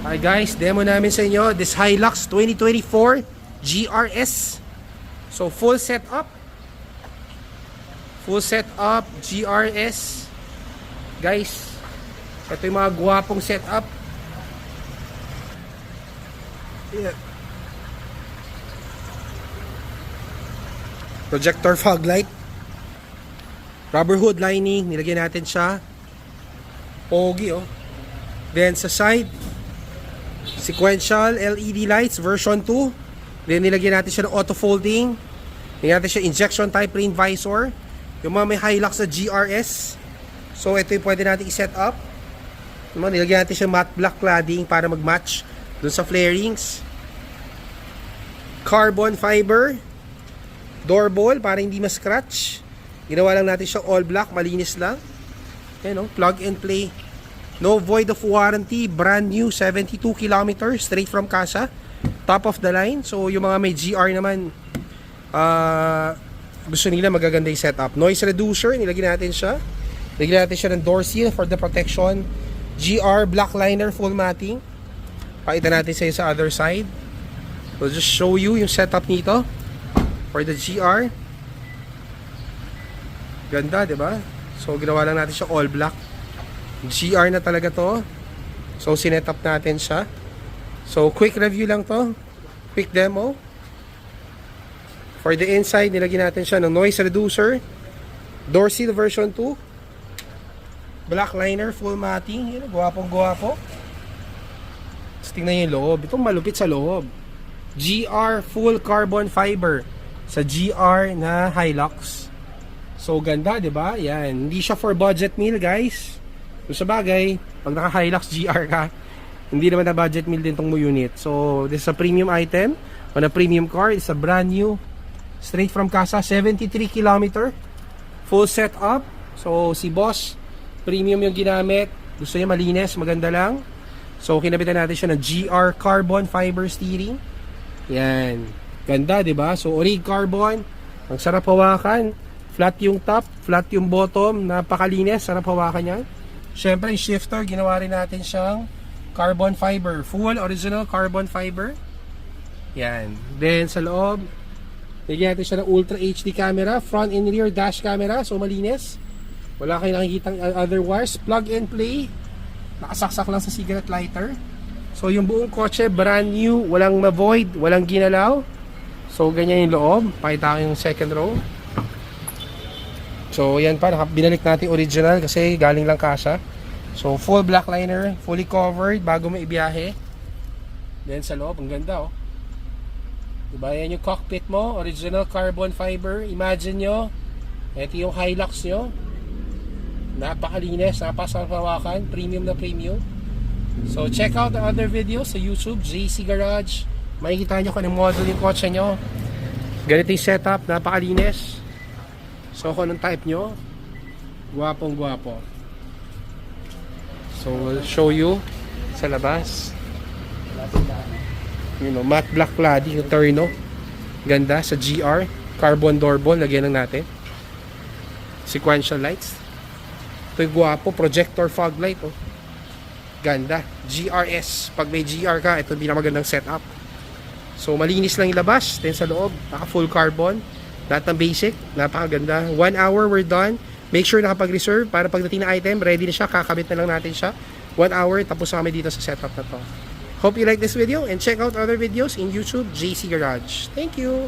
Hi guys, demo namin sa inyo this Hilux 2024 GRS. So full setup. Full setup GRS. Guys, ito yung mga guwapong setup. Yeah. Projector fog light. Rubber hood lining, nilagyan natin siya. Pogi oh. Then sa side, sequential LED lights version 2. Then nilagyan natin siya ng auto folding. Nilagyan natin siya injection type rain visor. Yung mga may Hilux na GRS. So ito yung pwede natin i-set up. Nilagyan natin siya matte black cladding para mag-match dun sa flarings. Carbon fiber door ball para hindi ma-scratch. Ginawa lang natin siya all black, malinis lang. Ayan, plug and play. No void of warranty, brand new, 72 kilometers straight from casa. Top of the line. So yung mga may GR naman, gusto nila magaganda yung setup. Noise reducer, nilagyan natin siya. Nilagyan natin siya ng door seal for the protection. GR black liner full matting. Pakita natin sa other side. So just show you yung setup nito for the GR. Ganda, di ba? So ginawa lang natin siya all black. GR na talaga to. So sinet up natin siya. So quick review lang to. Quick demo. For the inside, nilagyan natin siya ng noise reducer. Door seal version 2. Black liner, full matting. Yan, guwapong guwapo. Tapos tingnan yung loob. Itong malupit sa loob. GR full carbon fiber sa GR na Hilux. So ganda, 'di ba? Yan, hindi siya for budget meal, guys. So sa bagay, pag naka Hilux GR ka, hindi naman na budget meal din tong mo unit. So this is a premium item on a premium car. It's a brand new, straight from casa, 73 km, full setup. So si boss, premium yung ginamit. Gusto niya malinis, maganda lang. So kinabitan natin siya ng GR carbon fiber steering. Yan, ganda, 'di ba? So orig carbon, ang sarap hawakan. Flat yung top, flat yung bottom, napakalinis, sarap hawakan yan. Syempre yung shifter, ginawa rin natin siyang carbon fiber, full original carbon fiber. Yan. Then sa loob, nilagyan natin siya ng Ultra HD camera, front and rear dash camera, so malinis. Wala kayong nakikitang other wires. Plug and play, nakasaksak lang sa cigarette lighter. So yung buong kotse, brand new, walang ma-void, walang ginalaw. So ganyan yung loob. Pakita ko yung second row. So yan pa, binalik natin original kasi galing lang casa. So full black liner, fully covered bago mo ibiyahe. Then sa loob, ang ganda oh. Diba, yan yung cockpit mo, original carbon fiber. Imagine nyo, ito yung Hilux nyo. Napakalinis, napasarap hawakan, premium na premium. So check out the other videos sa YouTube, JC Garage. Makikita nyo kung anong model yung kotse nyo. Ganito yung setup, napakalinis. So kung anong type nyo, guwapong guwapo. So we'll show you sa labas. You know, matte black cladding yung turno. Ganda sa GR. Carbon doorbell, lagyan lang natin. Sequential lights. Ito yung guwapo, projector fog light oh. Ganda, GRS. Pag may GR ka, ito yung pinakamagandang setup. So malinis lang yung labas. Then sa loob, naka full carbon. Lahat ng basic, napakaganda. 1 hour, we're done. Make sure nakapag-reserve para pagdating na item, ready na siya, kakabit na lang natin siya. 1 hour, tapos na kami dito sa setup na to. Hope you like this video and check out other videos in YouTube, JC Garage. Thank you!